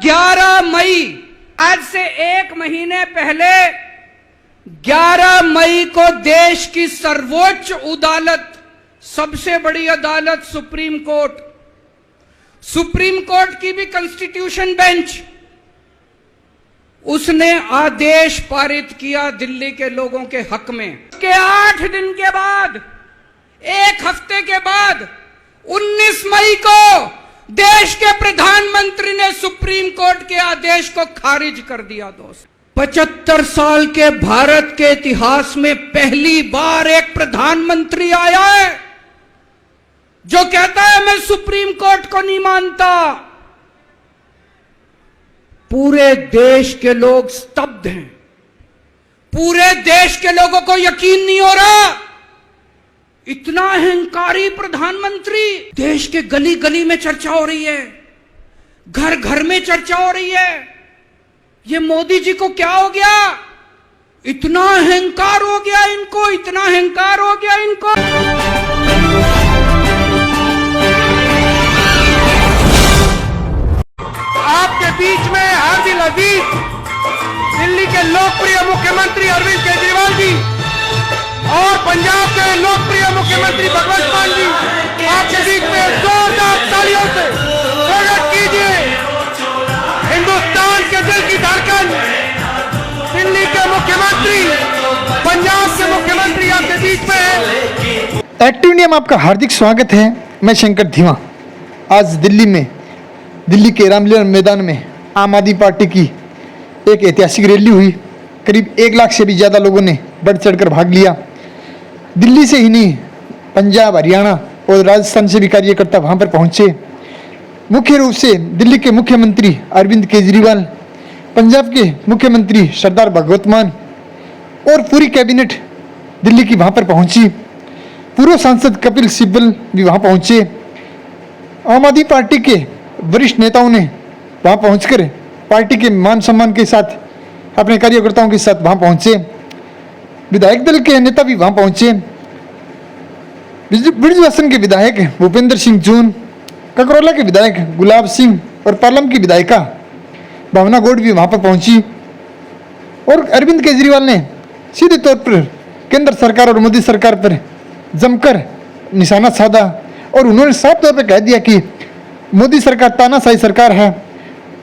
11 मई, आज से एक महीने पहले 11 मई को देश की सर्वोच्च अदालत, सबसे बड़ी अदालत सुप्रीम कोर्ट की भी कॉन्स्टिट्यूशन बेंच, उसने आदेश पारित किया दिल्ली के लोगों के हक में। के 8 दिन के बाद, एक हफ्ते के बाद 19 मई को देश के प्रधानमंत्री ने सुप्रीम कोर्ट के आदेश को खारिज कर दिया। दोस्त, 75 साल के भारत के इतिहास में पहली बार एक प्रधानमंत्री आया है जो कहता है मैं सुप्रीम कोर्ट को नहीं मानता। पूरे देश के लोग स्तब्ध हैं, पूरे देश के लोगों को यकीन नहीं हो रहा, इतना अहंकारी प्रधानमंत्री। देश के गली गली में चर्चा हो रही है, घर घर में चर्चा हो रही है, ये मोदी जी को क्या हो गया, इतना अहंकार हो गया इनको, इतना अहंकार हो गया इनको। आपके बीच में हाजिर अजीज दिल्ली के लोकप्रिय मुख्यमंत्री अरविंद केजरीवाल जी और पंजाब के लोकप्रिय मुख्यमंत्री भगवंत मान जी, आपके बीच में जोरदार तालियों से स्वागत कीजिए। हिंदुस्तान के दिल की धड़कन, दिल्ली के मुख्यमंत्री, पंजाब के मुख्यमंत्री आपके बीच में है। एक्टिव इंडिया में आपका हार्दिक स्वागत है। मैं शंकर धीमा। आज दिल्ली के रामलीला मैदान में आम आदमी पार्टी की एक ऐतिहासिक रैली हुई। करीब 1 लाख से भी ज़्यादा लोगों ने बढ़ चढ़कर भाग लिया। दिल्ली से ही नहीं, पंजाब, हरियाणा और राजस्थान से भी कार्यकर्ता वहाँ पर पहुँचे। मुख्य रूप से दिल्ली के मुख्यमंत्री अरविंद केजरीवाल, पंजाब के मुख्यमंत्री सरदार भगवंत मान और पूरी कैबिनेट दिल्ली की वहाँ पर पहुँची। पूर्व सांसद कपिल सिब्बल भी वहाँ पहुँचे। आम आदमी पार्टी के वरिष्ठ नेताओं ने वहाँ पहुँचकर पार्टी के मान सम्मान के साथ अपने कार्यकर्ताओं के साथ वहाँ पहुँचे। विधायक दल के नेता भी वहाँ पहुँचे। ब्रिजवासन के विधायक भूपेंद्र सिंह जून, ककरौला के विधायक गुलाब सिंह और पालम की विधायिका भावना गौड़ भी वहाँ पर पहुँची। और अरविंद केजरीवाल ने सीधे तौर पर केंद्र सरकार और मोदी सरकार पर जमकर निशाना साधा और उन्होंने साफ तौर पर कह दिया कि मोदी सरकार तानाशाही सरकार है,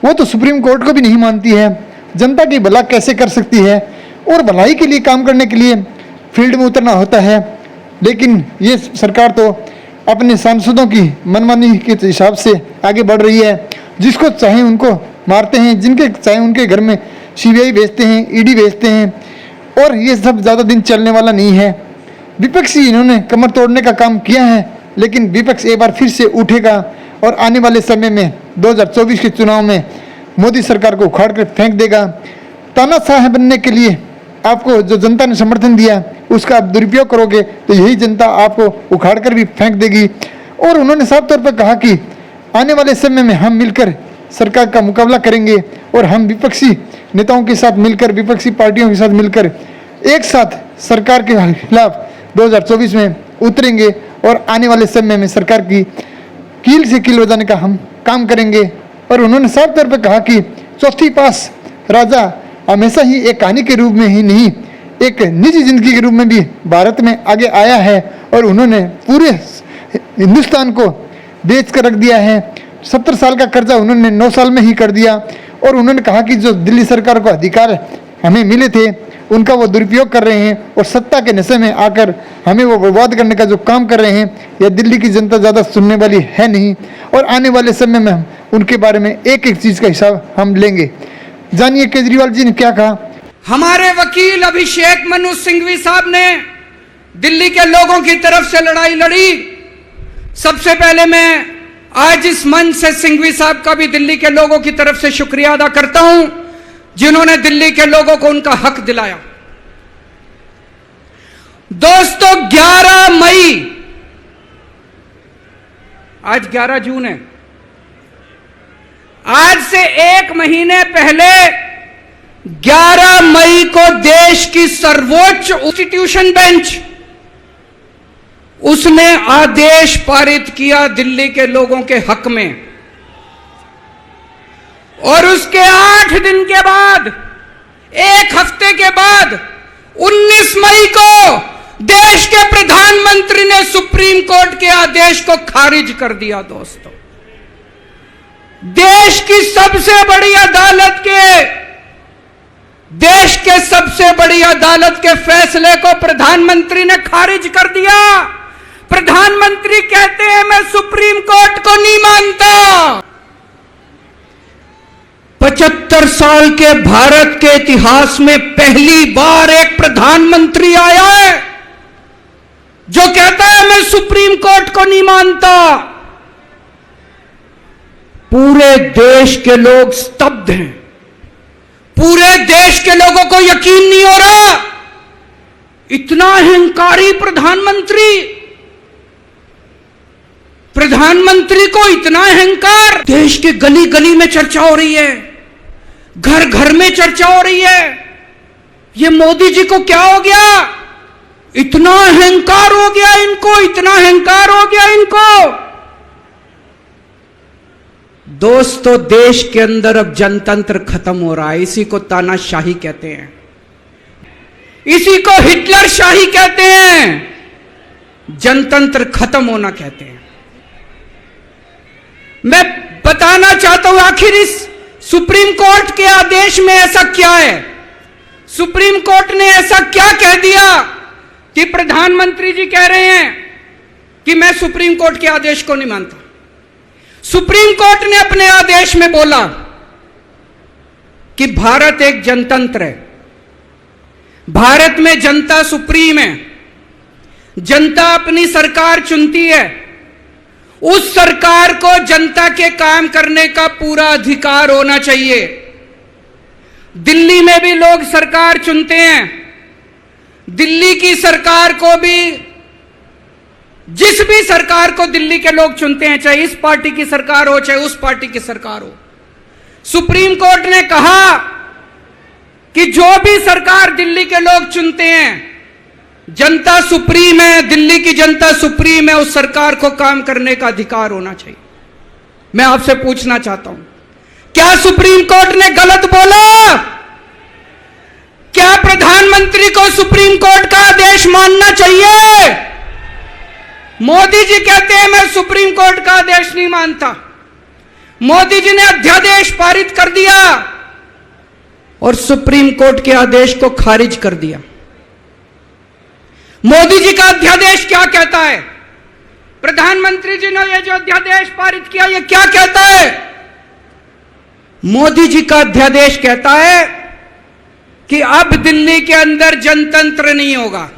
वो तो सुप्रीम कोर्ट को भी नहीं मानती है, जनता की भला कैसे कर सकती है और भलाई के लिए काम करने के लिए फील्ड में उतरना होता है। लेकिन ये सरकार तो अपने सांसदों की मनमानी के हिसाब से आगे बढ़ रही है। जिसको चाहे उनको मारते हैं, जिनके चाहे उनके घर में सीबीआई भेजते हैं, ईडी भेजते हैं और ये सब ज़्यादा दिन चलने वाला नहीं है। विपक्षी इन्होंने कमर तोड़ने का काम किया है, लेकिन विपक्ष एक बार फिर से उठेगा और आने वाले समय में 2024 के चुनाव में मोदी सरकार को उखाड़ कर फेंक देगा। तानाशाह बनने के लिए आपको जो जनता ने समर्थन दिया उसका आप दुरुपयोग करोगे तो यही जनता आपको उखाड़ कर भी फेंक देगी। और उन्होंने साफ तौर पर कहा कि आने वाले समय में हम मिलकर सरकार का मुकाबला करेंगे और हम विपक्षी नेताओं के साथ मिलकर, विपक्षी पार्टियों के साथ मिलकर एक साथ सरकार के खिलाफ 2024 में उतरेंगे और आने वाले समय में सरकार की कील से कील बजाने का हम काम करेंगे। और उन्होंने साफ तौर पर कहा कि चौथी पास राजा हमेशा ही एक कहानी के रूप में ही नहीं, एक निजी जिंदगी के रूप में भी भारत में आगे आया है और उन्होंने पूरे हिंदुस्तान को बेच कर रख दिया है। 70 साल का कर्जा उन्होंने 9 साल में ही कर दिया। और उन्होंने कहा कि जो दिल्ली सरकार को अधिकार हमें मिले थे उनका वो दुरुपयोग कर रहे हैं और सत्ता के नशे में आकर हमें वो बर्बाद करने का जो काम कर रहे हैं, यह दिल्ली की जनता ज़्यादा सुनने वाली है नहीं। और आने वाले समय में हम उनके बारे में एक एक चीज़ का हिसाब हम लेंगे। जानिए केजरीवाल जी ने क्या कहा। हमारे वकील अभिषेक मनु सिंघवी साहब ने दिल्ली के लोगों की तरफ से लड़ाई लड़ी। सबसे पहले मैं आज इस मंच से सिंघवी साहब का भी दिल्ली के लोगों की तरफ से शुक्रिया अदा करता हूं, जिन्होंने दिल्ली के लोगों को उनका हक दिलाया। दोस्तों, 11 मई, आज 11 जून है, आज से एक महीने पहले 11 मई को देश की सर्वोच्च कॉन्स्टिट्यूशन बेंच, उसने आदेश पारित किया दिल्ली के लोगों के हक में। और उसके 8 दिन के बाद, एक हफ्ते के बाद 19 मई को देश के प्रधानमंत्री ने सुप्रीम कोर्ट के आदेश को खारिज कर दिया। दोस्तों, देश की सबसे बड़ी अदालत के फैसले को प्रधानमंत्री ने खारिज कर दिया। प्रधानमंत्री कहते हैं मैं सुप्रीम कोर्ट को नहीं मानता। 75 साल के भारत के इतिहास में पहली बार एक प्रधानमंत्री आया है जो कहता है मैं सुप्रीम कोर्ट को नहीं मानता। पूरे देश के लोग स्तब्ध हैं। पूरे देश के लोगों को यकीन नहीं हो रहा, इतना अहंकारी प्रधानमंत्री को इतना अहंकार। देश के गली गली में चर्चा हो रही है, घर घर में चर्चा हो रही है, ये मोदी जी को क्या हो गया, इतना अहंकार हो गया इनको, इतना अहंकार हो गया इनको। दोस्तों, देश के अंदर अब जनतंत्र खत्म हो रहा है। इसी को तानाशाही कहते हैं, इसी को हिटलर शाही कहते हैं, जनतंत्र खत्म होना कहते हैं। मैं बताना चाहता हूं आखिर इस सुप्रीम कोर्ट के आदेश में ऐसा क्या है। सुप्रीम कोर्ट ने ऐसा क्या कह दिया कि प्रधानमंत्री जी कह रहे हैं कि मैं सुप्रीम कोर्ट के आदेश को नहीं मानता। सुप्रीम कोर्ट ने अपने आदेश में बोला कि भारत एक जनतंत्र है, भारत में जनता सुप्रीम है, जनता अपनी सरकार चुनती है, उस सरकार को जनता के काम करने का पूरा अधिकार होना चाहिए। दिल्ली में भी लोग सरकार चुनते हैं, दिल्ली की सरकार को भी, जिस भी सरकार को दिल्ली के लोग चुनते हैं, चाहे इस पार्टी की सरकार हो चाहे उस पार्टी की सरकार हो। सुप्रीम कोर्ट ने कहा कि जो भी सरकार दिल्ली के लोग चुनते हैं, जनता सुप्रीम है, दिल्ली की जनता सुप्रीम है, उस सरकार को काम करने का अधिकार होना चाहिए। मैं आपसे पूछना चाहता हूं, क्या सुप्रीम कोर्ट ने गलत बोला? क्या प्रधानमंत्री को सुप्रीम कोर्ट का आदेश मानना चाहिए? मोदी जी कहते हैं मैं सुप्रीम कोर्ट का आदेश नहीं मानता। मोदी जी ने अध्यादेश पारित कर दिया और सुप्रीम कोर्ट के आदेश को खारिज कर दिया। मोदी जी का अध्यादेश क्या कहता है? प्रधानमंत्री जी ने यह जो अध्यादेश पारित किया, यह क्या कहता है? मोदी जी का अध्यादेश कहता है कि अब दिल्ली के अंदर जनतंत्र नहीं होगा,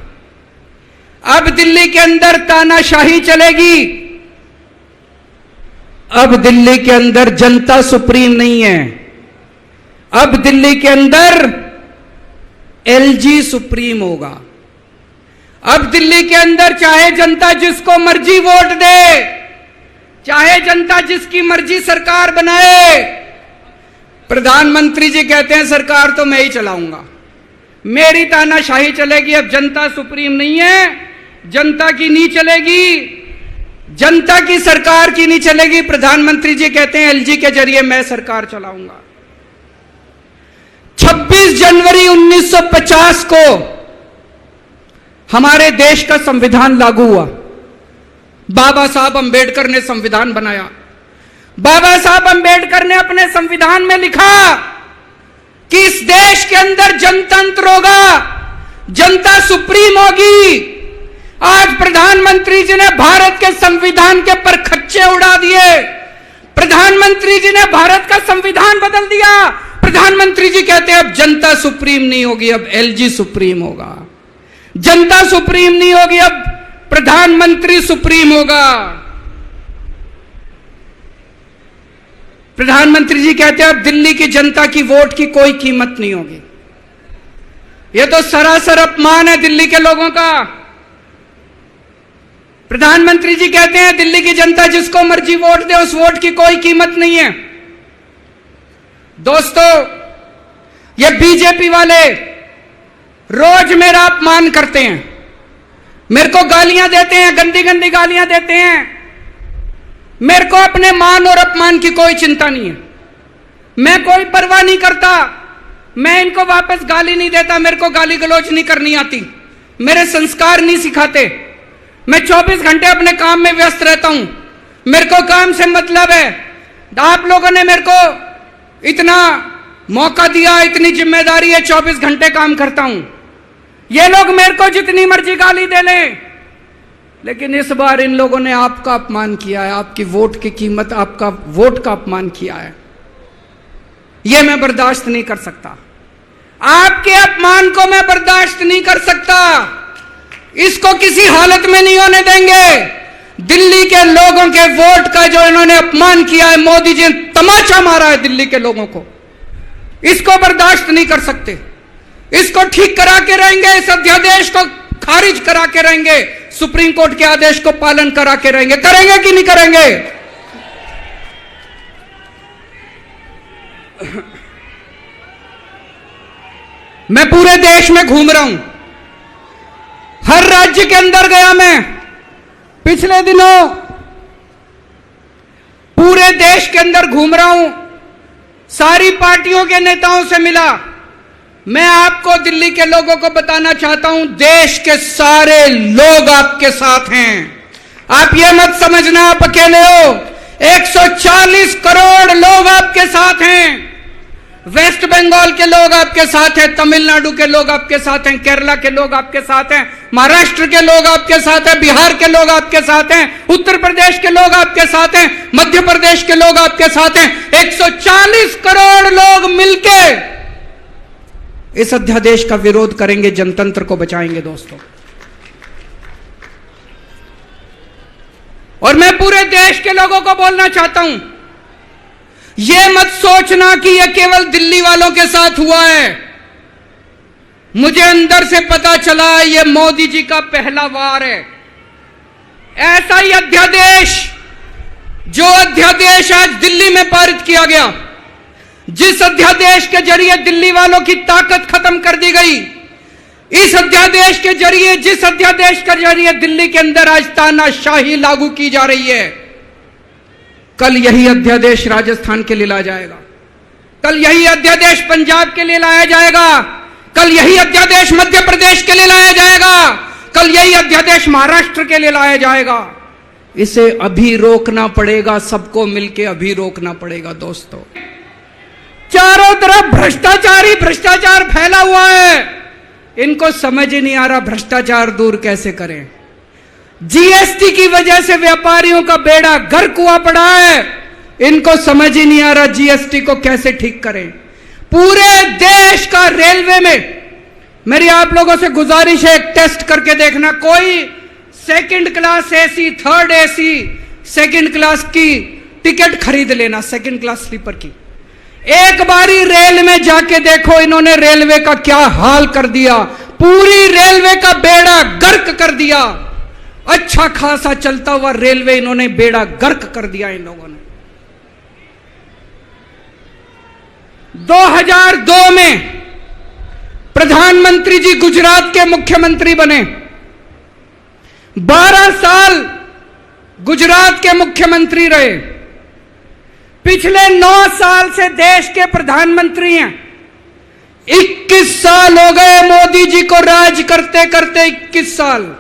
अब दिल्ली के अंदर तानाशाही चलेगी, अब दिल्ली के अंदर जनता सुप्रीम नहीं है, अब दिल्ली के अंदर एलजी सुप्रीम होगा। अब दिल्ली के अंदर चाहे जनता जिसको मर्जी वोट दे, चाहे जनता जिसकी मर्जी सरकार बनाए, प्रधानमंत्री जी कहते हैं सरकार तो मैं ही चलाऊंगा, मेरी तानाशाही चलेगी। अब जनता सुप्रीम नहीं है, जनता की नहीं चलेगी, जनता की सरकार की नहीं चलेगी। प्रधानमंत्री जी कहते हैं एलजी के जरिए मैं सरकार चलाऊंगा। 26 जनवरी 1950 को हमारे देश का संविधान लागू हुआ। बाबा साहब अंबेडकर ने संविधान बनाया। बाबा साहब अंबेडकर ने अपने संविधान में लिखा कि इस देश के अंदर जनतंत्र होगा, जनता सुप्रीम होगी। आज प्रधानमंत्री जी ने भारत के संविधान के परखच्चे उड़ा दिए। प्रधानमंत्री जी ने भारत का संविधान बदल दिया। प्रधानमंत्री जी कहते हैं अब जनता सुप्रीम नहीं होगी, अब एलजी सुप्रीम होगा। जनता सुप्रीम नहीं होगी, अब प्रधानमंत्री सुप्रीम होगा। प्रधानमंत्री जी कहते हैं अब दिल्ली की जनता की वोट की कोई कीमत नहीं होगी। यह तो सरासर अपमान है दिल्ली के लोगों का। प्रधानमंत्री जी कहते हैं दिल्ली की जनता जिसको मर्जी वोट दे, उस वोट की कोई कीमत नहीं है। दोस्तों, ये बीजेपी वाले रोज मेरा अपमान करते हैं, मेरे को गालियां देते हैं, गंदी गंदी गालियां देते हैं। मेरे को अपने मान और अपमान की कोई चिंता नहीं है। मैं कोई परवाह नहीं करता, मैं इनको वापस गाली नहीं देता, मेरे को गाली गलौज नहीं करनी आती, मेरे संस्कार नहीं सिखाते, मैं 24 घंटे अपने काम में व्यस्त रहता हूं, मेरे को काम से मतलब है। आप लोगों ने मेरे को इतना मौका दिया, इतनी जिम्मेदारी है, 24 घंटे काम करता हूं। ये लोग मेरे को जितनी मर्जी गाली दे लें, लेकिन इस बार इन लोगों ने आपका अपमान किया है, आपकी वोट की कीमत, आपका वोट का अपमान किया है। यह मैं बर्दाश्त नहीं कर सकता, आपके अपमान को मैं बर्दाश्त नहीं कर सकता, इसको किसी हालत में नहीं होने देंगे। दिल्ली के लोगों के वोट का जो इन्होंने अपमान किया है, मोदी जी ने तमाचा मारा है दिल्ली के लोगों को, इसको बर्दाश्त नहीं कर सकते। इसको ठीक करा के रहेंगे, इस अध्यादेश को खारिज करा के रहेंगे, सुप्रीम कोर्ट के आदेश को पालन करा के रहेंगे। करेंगे कि नहीं करेंगे? मैं पूरे देश में घूम रहा हूं, हर राज्य के अंदर गया मैं। पिछले दिनों पूरे देश के अंदर घूम रहा हूं, सारी पार्टियों के नेताओं से मिला। मैं आपको दिल्ली के लोगों को बताना चाहता हूं, देश के सारे लोग आपके साथ हैं। आप ये मत समझना आप अकेले हो, 140 करोड़ लोग आपके साथ हैं। वेस्ट बंगाल के लोग आपके साथ हैं, तमिलनाडु के लोग आपके साथ हैं, केरला के लोग आपके साथ हैं, महाराष्ट्र के लोग आपके साथ हैं, बिहार के लोग आपके साथ हैं, उत्तर प्रदेश के लोग आपके साथ हैं, मध्य प्रदेश के लोग आपके साथ हैं। 140 करोड़ लोग मिलके इस अध्यादेश का विरोध करेंगे, जनतंत्र को बचाएंगे दोस्तों। और मैं पूरे देश के लोगों को बोलना चाहता हूं, यह मत सोचना कि यह केवल दिल्ली वालों के साथ हुआ है। मुझे अंदर से पता चला यह मोदी जी का पहला वार है। ऐसा ही अध्यादेश, जो अध्यादेश आज दिल्ली में पारित किया गया, जिस अध्यादेश के जरिए दिल्ली वालों की ताकत खत्म कर दी गई, इस अध्यादेश के जरिए, जिस अध्यादेश के जरिए दिल्ली के अंदर आज तानाशाही लागू की जा रही है, कल यही अध्यादेश राजस्थान के लिए लाया जाएगा, कल यही अध्यादेश पंजाब के लिए लाया जाएगा, कल यही अध्यादेश मध्य प्रदेश के लिए लाया जाएगा, कल यही अध्यादेश महाराष्ट्र के लिए लाया जाएगा। इसे अभी रोकना पड़ेगा, सबको मिलकर अभी रोकना पड़ेगा दोस्तों। चारों तरफ भ्रष्टाचारी भ्रष्टाचार फैला हुआ है, इनको समझ ही नहीं आ रहा भ्रष्टाचार दूर कैसे करें। जीएसटी की वजह से व्यापारियों का बेड़ा गर्क हुआ पड़ा है, इनको समझ ही नहीं आ रहा जीएसटी को कैसे ठीक करें। पूरे देश का रेलवे में मेरी आप लोगों से गुजारिश है, एक टेस्ट करके देखना, कोई second class AC, third AC, second class की टिकट खरीद लेना, सेकंड क्लास स्लीपर की। एक बारी रेल में जाके देखो इन्होंने रेलवे का क्या हाल कर दिया, पूरी रेलवे का बेड़ा गर्क कर दिया। अच्छा खासा चलता हुआ रेलवे इन्होंने बेड़ा गर्क कर दिया इन लोगों ने। 2002 में प्रधानमंत्री जी गुजरात के मुख्यमंत्री बने, 12 साल गुजरात के मुख्यमंत्री रहे। पिछले 9 साल से देश के प्रधानमंत्री हैं। 21 साल हो गए मोदी जी को राज करते करते, 21 साल।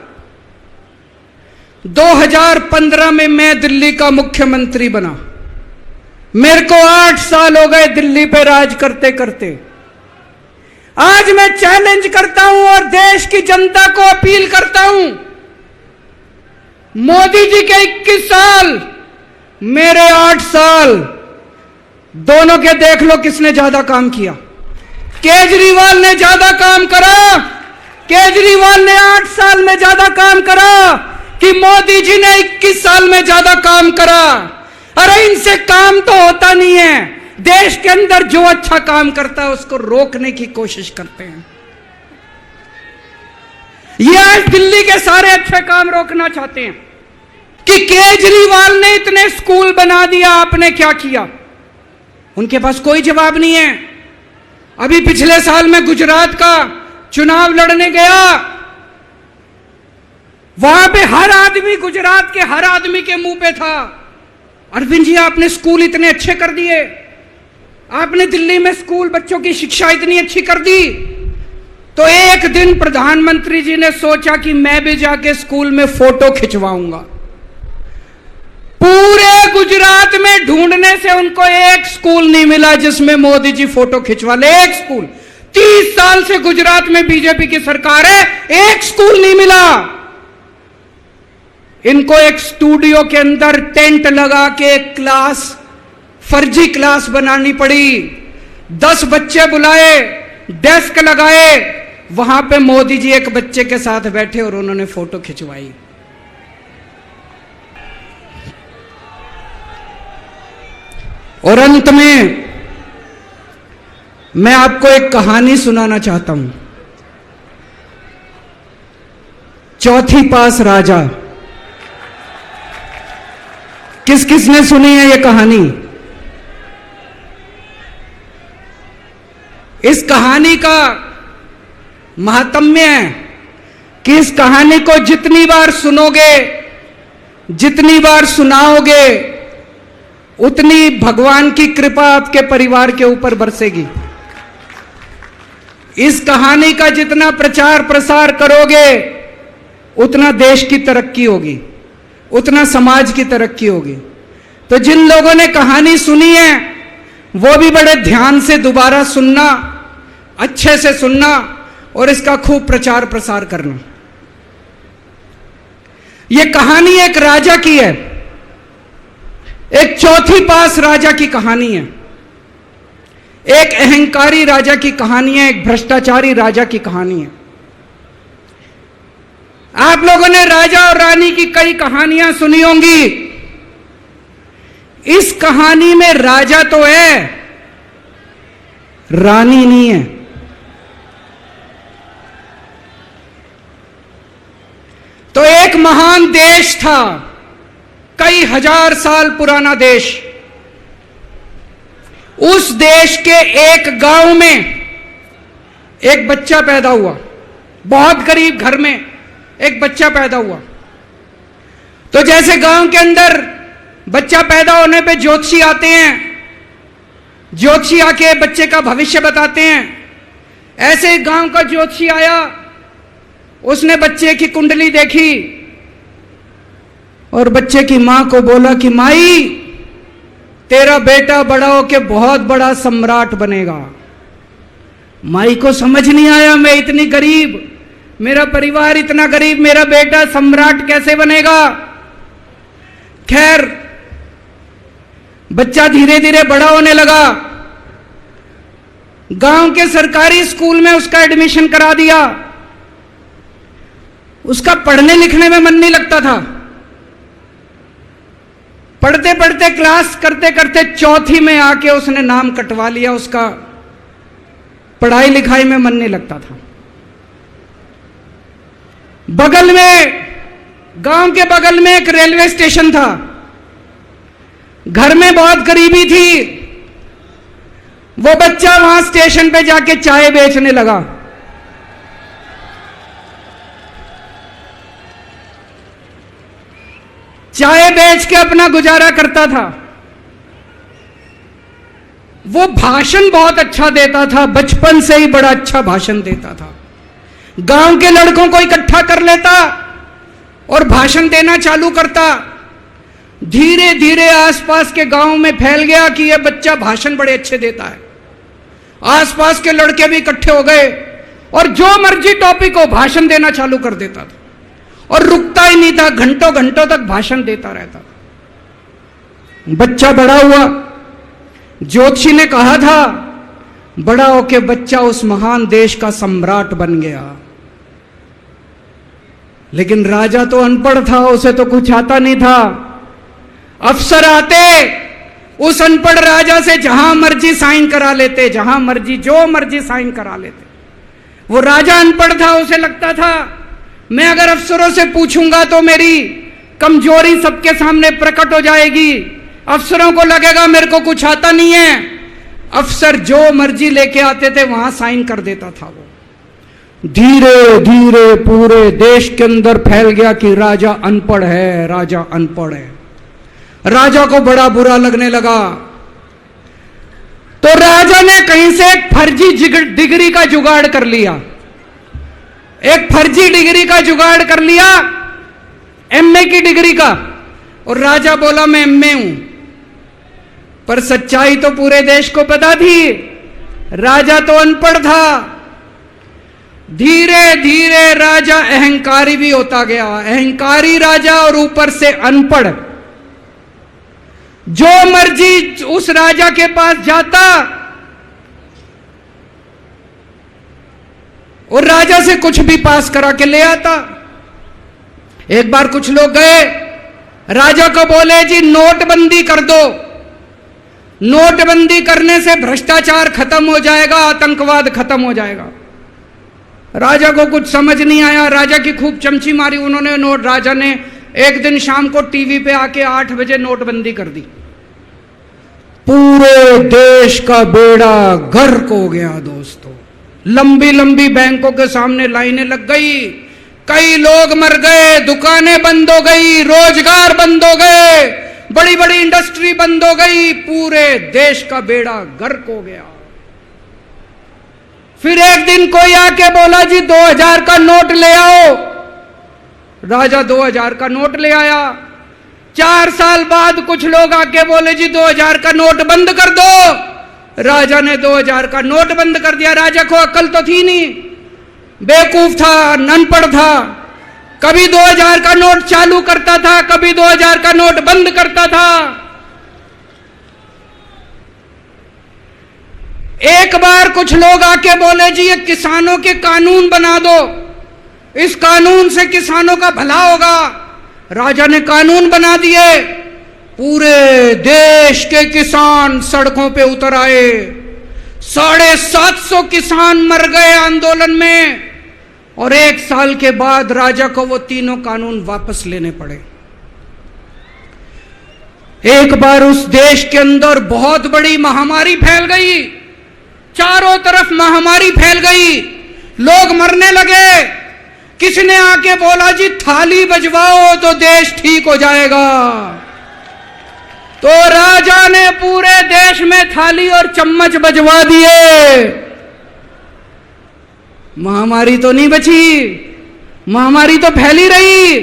2015 में मैं दिल्ली का मुख्यमंत्री बना, मेरे को 8 साल हो गए दिल्ली पे राज करते करते। आज मैं चैलेंज करता हूं और देश की जनता को अपील करता हूं, मोदी जी के 21 साल, मेरे 8 साल, दोनों के देख लो किसने ज्यादा काम किया। केजरीवाल ने ज्यादा काम करा, केजरीवाल ने 8 साल में ज्यादा काम करा कि मोदी जी ने 21 साल में ज्यादा काम करा। अरे इनसे काम तो होता नहीं है, देश के अंदर जो अच्छा काम करता है उसको रोकने की कोशिश करते हैं। ये आज दिल्ली के सारे अच्छे काम रोकना चाहते हैं कि केजरीवाल ने इतने स्कूल बना दिया, आपने क्या किया? उनके पास कोई जवाब नहीं है। अभी पिछले साल मैं गुजरात का चुनाव लड़ने गया, वहां पे हर आदमी, गुजरात के हर आदमी के मुंह पे था, अरविंद जी आपने स्कूल इतने अच्छे कर दिए, आपने दिल्ली में स्कूल बच्चों की शिक्षा इतनी अच्छी कर दी, तो एक दिन प्रधानमंत्री जी ने सोचा कि मैं भी जाके स्कूल में फोटो खिंचवाऊंगा। पूरे गुजरात में ढूंढने से उनको एक स्कूल नहीं मिला जिसमें मोदी जी फोटो खिंचवा ले। एक स्कूल, 30 साल से गुजरात में बीजेपी की सरकार है, एक स्कूल नहीं मिला। इनको एक स्टूडियो के अंदर टेंट लगा के एक क्लास, फर्जी क्लास बनानी पड़ी। 10 बच्चे बुलाए, डेस्क लगाए, वहां पे मोदी जी एक बच्चे के साथ बैठे और उन्होंने फोटो खिंचवाई। और अंत में मैं आपको एक कहानी सुनाना चाहता हूं। चौथी पास राजा, किस किसने सुनी है ये कहानी? इस कहानी का महात्म्य है कि इस कहानी को जितनी बार सुनोगे, जितनी बार सुनाओगे, उतनी भगवान की कृपा आपके परिवार के ऊपर बरसेगी। इस कहानी का जितना प्रचार प्रसार करोगे, उतना देश की तरक्की होगी, उतना समाज की तरक्की होगी। तो जिन लोगों ने कहानी सुनी है वो भी बड़े ध्यान से दोबारा सुनना, अच्छे से सुनना और इसका खूब प्रचार प्रसार करना। यह कहानी एक राजा की है, एक चौथी पास राजा की कहानी है, एक अहंकारी राजा की कहानी है, एक भ्रष्टाचारी राजा की कहानी है। आप लोगों ने राजा और रानी की कई कहानियां सुनी होंगी। इस कहानी में राजा तो है, रानी नहीं है। तो एक महान देश था, कई हजार साल पुराना देश। उस देश के एक गांव में एक बच्चा पैदा हुआ, बहुत गरीब घर में एक बच्चा पैदा हुआ। तो जैसे गांव के अंदर बच्चा पैदा होने पे ज्योतिषी आते हैं, ज्योतिषी आके बच्चे का भविष्य बताते हैं, ऐसे गांव का ज्योतिषी आया, उसने बच्चे की कुंडली देखी और बच्चे की मां को बोला कि माई, तेरा बेटा बड़ा होके बहुत बड़ा सम्राट बनेगा। माई को समझ नहीं आया, मैं इतनी गरीब, मेरा परिवार इतना गरीब, मेरा बेटा सम्राट कैसे बनेगा। खैर, बच्चा धीरे धीरे बड़ा होने लगा। गांव के सरकारी स्कूल में उसका एडमिशन करा दिया। उसका पढ़ने लिखने में मन नहीं लगता था। पढ़ते पढ़ते, क्लास करते करते चौथी में आके उसने नाम कटवा लिया। उसका पढ़ाई लिखाई में मन नहीं लगता था। बगल में, गांव के बगल में एक रेलवे स्टेशन था। घर में बहुत गरीबी थी। वो बच्चा वहां स्टेशन पे जाके चाय बेचने लगा। चाय बेच के अपना गुजारा करता था। वो भाषण बहुत अच्छा देता था, बचपन से ही बड़ा अच्छा भाषण देता था। गांव के लड़कों को इकट्ठा कर लेता और भाषण देना चालू करता। धीरे धीरे आसपास के गांव में फैल गया कि यह बच्चा भाषण बड़े अच्छे देता है। आसपास के लड़के भी इकट्ठे हो गए और जो मर्जी टॉपिक हो भाषण देना चालू कर देता था और रुकता ही नहीं था, घंटों घंटों तक भाषण देता रहता था। बच्चा बड़ा हुआ। ज्योतिषी ने कहा था बड़ा होके बच्चा उस महान देश का सम्राट बन गया। लेकिन राजा तो अनपढ़ था, उसे तो कुछ आता नहीं था। अफसर आते, उस अनपढ़ राजा से जहां मर्जी साइन करा लेते, जहां मर्जी जो मर्जी साइन करा लेते। वो राजा अनपढ़ था, उसे लगता था मैं अगर अफसरों से पूछूंगा तो मेरी कमजोरी सबके सामने प्रकट हो जाएगी। अफसरों को लगेगा मेरे को कुछ आता नहीं है। अफसर जो मर्जी लेके आते थे वहां साइन कर देता था। वो धीरे धीरे पूरे देश के अंदर फैल गया कि राजा अनपढ़ है, राजा अनपढ़ है। राजा को बड़ा बुरा लगने लगा। तो राजा ने कहीं से एक फर्जी डिग्री का जुगाड़ कर लिया, एक फर्जी डिग्री का जुगाड़ कर लिया, एमए की डिग्री का। और राजा बोला मैं एमए हूं, पर सच्चाई तो पूरे देश को पता थी, राजा तो अनपढ़ था। धीरे धीरे राजा अहंकारी भी होता गया, अहंकारी राजा और ऊपर से अनपढ़। जो मर्जी उस राजा के पास जाता और राजा से कुछ भी पास करा के ले आता। एक बार कुछ लोग गए राजा को, बोले जी नोटबंदी कर दो, नोटबंदी करने से भ्रष्टाचार खत्म हो जाएगा, आतंकवाद खत्म हो जाएगा। राजा को कुछ समझ नहीं आया, राजा की खूब चमची मारी उन्होंने। राजा ने एक दिन शाम को टीवी पे आके 8 बजे नोटबंदी कर दी। पूरे देश का बेड़ा गर्क हो गया दोस्तों। लंबी लंबी बैंकों के सामने लाइनें लग गई, कई लोग मर गए, दुकानें बंद हो गई, रोजगार बंद हो गए, बड़ी बड़ी इंडस्ट्री बंद हो गई, पूरे देश का बेड़ा गर्क हो गया। फिर एक दिन कोई आके बोला जी 2000 का नोट ले आओ। राजा 2000 का नोट ले आया। 4 साल बाद कुछ लोग आके बोले जी 2000 का नोट बंद कर दो। राजा ने 2000 का नोट बंद कर दिया। राजा को अक्ल तो थी नहीं, बेवकूफ था, अनपढ़ था। कभी 2000 का नोट चालू करता था, कभी 2000 का नोट बंद करता था। एक बार कुछ लोग आके बोले जी ये किसानों के कानून बना दो, इस कानून से किसानों का भला होगा। राजा ने कानून बना दिए, पूरे देश के किसान सड़कों पे उतर आए। 750 किसान मर गए आंदोलन में, और 1 साल के बाद राजा को वो तीनों कानून वापस लेने पड़े। एक बार उस देश के अंदर बहुत बड़ी महामारी फैल गई, चारों तरफ महामारी फैल गई, लोग मरने लगे। किसने आके बोला जी थाली बजवाओ तो देश ठीक हो जाएगा। तो राजा ने पूरे देश में थाली और चम्मच बजवा दिए। महामारी तो नहीं बची, महामारी तो फैली रही।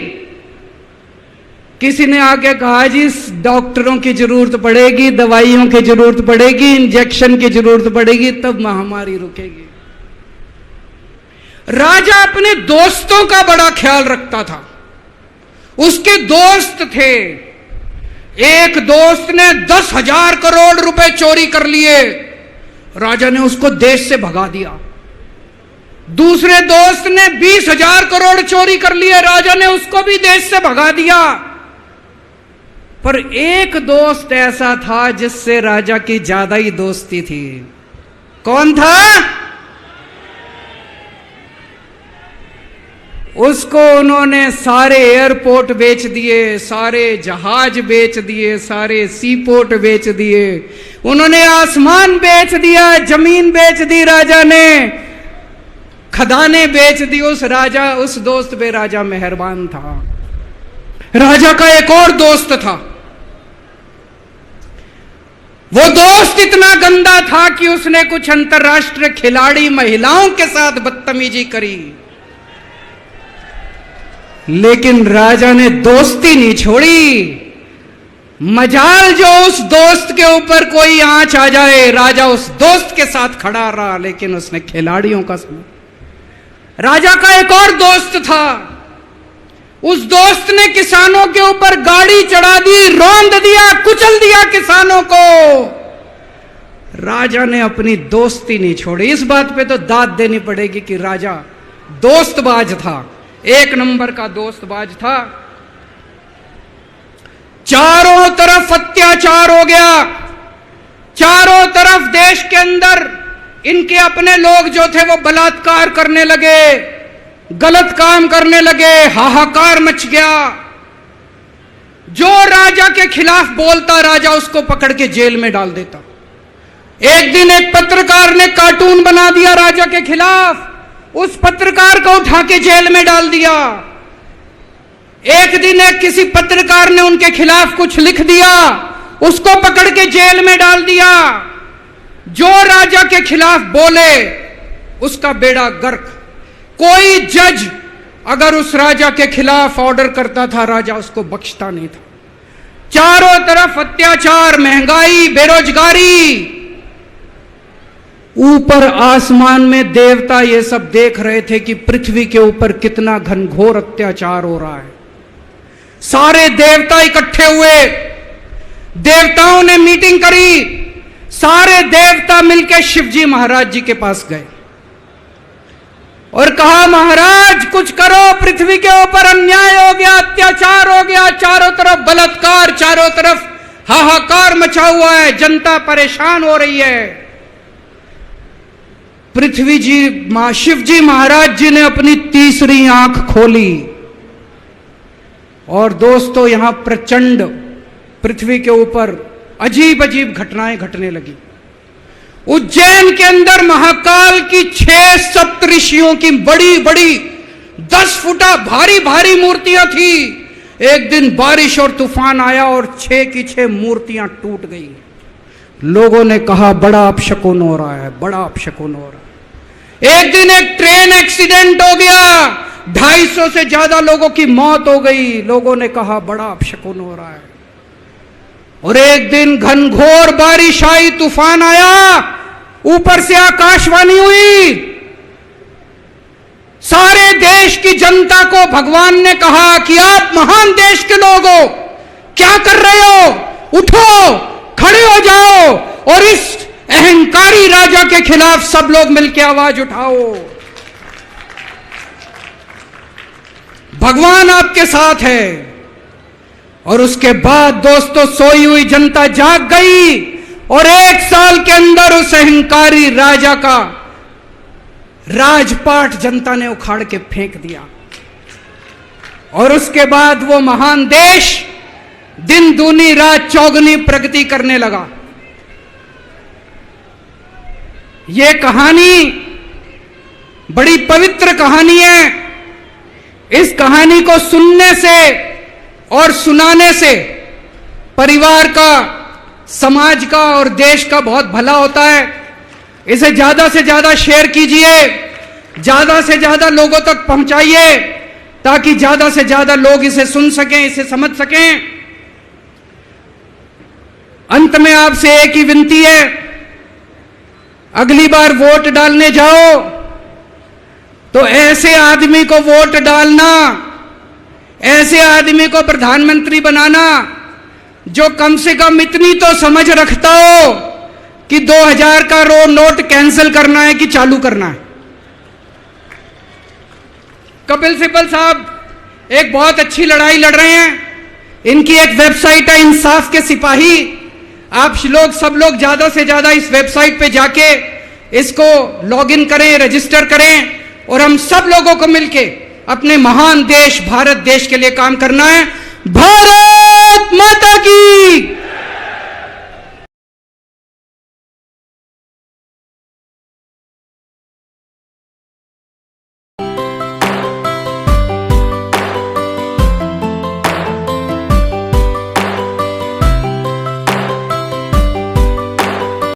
किसी ने आके कहा जी डॉक्टरों की जरूरत पड़ेगी, दवाइयों की जरूरत पड़ेगी, इंजेक्शन की जरूरत पड़ेगी, तब महामारी रुकेगी। राजा अपने दोस्तों का बड़ा ख्याल रखता था। उसके दोस्त थे। एक दोस्त ने 10,000 करोड़ रुपए चोरी कर लिए, राजा ने उसको देश से भगा दिया। दूसरे दोस्त ने 20,000 करोड़ चोरी कर लिए, राजा ने उसको भी देश से भगा दिया। पर एक दोस्त ऐसा था जिससे राजा की ज्यादा ही दोस्ती थी। कौन था? उसको उन्होंने सारे एयरपोर्ट बेच दिए, सारे जहाज बेच दिए, सारे सीपोर्ट बेच दिए, उन्होंने आसमान बेच दिया, जमीन बेच दी राजा ने, खदानें बेच दी। उस दोस्त पे राजा मेहरबान था। राजा का एक और दोस्त था। वो दोस्त इतना गंदा था कि उसने कुछ अंतर्राष्ट्रीय खिलाड़ी महिलाओं के साथ बदतमीजी करी, लेकिन राजा ने दोस्ती नहीं छोड़ी। मजाल जो उस दोस्त के ऊपर कोई आंच आ जाए, राजा उस दोस्त के साथ खड़ा रहा, लेकिन उसने खिलाड़ियों का सुना। राजा का एक और दोस्त था। उस दोस्त ने किसानों के ऊपर गाड़ी चढ़ा दी, रौंद दिया, कुचल दिया किसानों को। राजा ने अपनी दोस्ती नहीं छोड़ी। इस बात पे तो दाद देनी पड़ेगी कि राजा दोस्तबाज था, 1 नंबर का दोस्तबाज था। चारों तरफ अत्याचार हो गया, चारों तरफ देश के अंदर इनके अपने लोग जो थे वो बलात्कार करने लगे, गलत काम करने लगे, हाहाकार मच गया। जो राजा के खिलाफ बोलता, राजा उसको पकड़ के जेल में डाल देता। एक दिन एक पत्रकार ने कार्टून बना दिया राजा के खिलाफ, उस पत्रकार को उठा के जेल में डाल दिया। एक दिन एक किसी पत्रकार ने उनके खिलाफ कुछ लिख दिया, उसको पकड़ के जेल में डाल दिया। जो राजा के खिलाफ बोले उसका बेड़ा गर्क। कोई जज अगर उस राजा के खिलाफ ऑर्डर करता था, राजा उसको बख्शता नहीं था। चारों तरफ अत्याचार, महंगाई, बेरोजगारी। ऊपर आसमान में देवता ये सब देख रहे थे कि पृथ्वी के ऊपर कितना घनघोर अत्याचार हो रहा है। सारे देवता इकट्ठे हुए, देवताओं ने मीटिंग करी, सारे देवता मिलकर शिवजी महाराज जी के पास गए और कहा, महाराज कुछ करो, पृथ्वी के ऊपर अन्याय हो गया, अत्याचार हो गया, चारों तरफ बलात्कार, चारों तरफ हाहाकार मचा हुआ है, जनता परेशान हो रही है। पृथ्वी जी, शिवजी महाराज जी ने अपनी तीसरी आंख खोली और दोस्तों यहां प्रचंड पृथ्वी के ऊपर अजीब अजीब घटनाएं घटने लगी। उज्जैन के अंदर महाकाल की 6 सप्तऋषियों की बड़ी बड़ी 10 फुटा भारी भारी मूर्तियां थी। एक दिन बारिश और तूफान आया और 6 की 6 मूर्तियां टूट गई। लोगों ने कहा बड़ा अपशकुन हो रहा है, बड़ा अपशकुन हो रहा है। एक दिन एक ट्रेन एक्सीडेंट हो गया, 250 से ज्यादा लोगों की मौत हो गई। लोगों ने कहा बड़ा अपशकुन हो रहा है। और एक दिन घनघोर बारिश आई, तूफान आया, ऊपर से आकाशवाणी हुई, सारे देश की जनता को भगवान ने कहा कि आप महान देश के लोग हो, क्या कर रहे हो, उठो, खड़े हो जाओ और इस अहंकारी राजा के खिलाफ सब लोग मिलकर आवाज उठाओ। भगवान आपके साथ है। और उसके बाद दोस्तों सोई हुई जनता जाग गई और 1 साल के अंदर उस अहंकारी राजा का राजपाट जनता ने उखाड़ के फेंक दिया। और उसके बाद वो महान देश दिन दूनी रात चौगुनी प्रगति करने लगा। ये कहानी बड़ी पवित्र कहानी है। इस कहानी को सुनने से और सुनाने से परिवार का, समाज का और देश का बहुत भला होता है। इसे ज्यादा से ज्यादा शेयर कीजिए, ज्यादा से ज्यादा लोगों तक पहुंचाइए ताकि ज्यादा से ज्यादा लोग इसे सुन सकें, इसे समझ सकें। अंत में आपसे एक ही विनती है, अगली बार वोट डालने जाओ तो ऐसे आदमी को वोट डालना, ऐसे आदमी को प्रधानमंत्री बनाना जो कम से कम इतनी तो समझ रखता हो कि 2000 का नोट कैंसिल करना है कि चालू करना है। कपिल सिब्बल साहब एक बहुत अच्छी लड़ाई लड़ रहे हैं। इनकी एक वेबसाइट है इंसाफ के सिपाही। आप लोग, सब लोग ज्यादा से ज्यादा इस वेबसाइट पे जाके इसको लॉगिन करें, रजिस्टर करें और हम सब लोगों को मिलके अपने महान देश भारत देश के लिए काम करना है। भारत माता की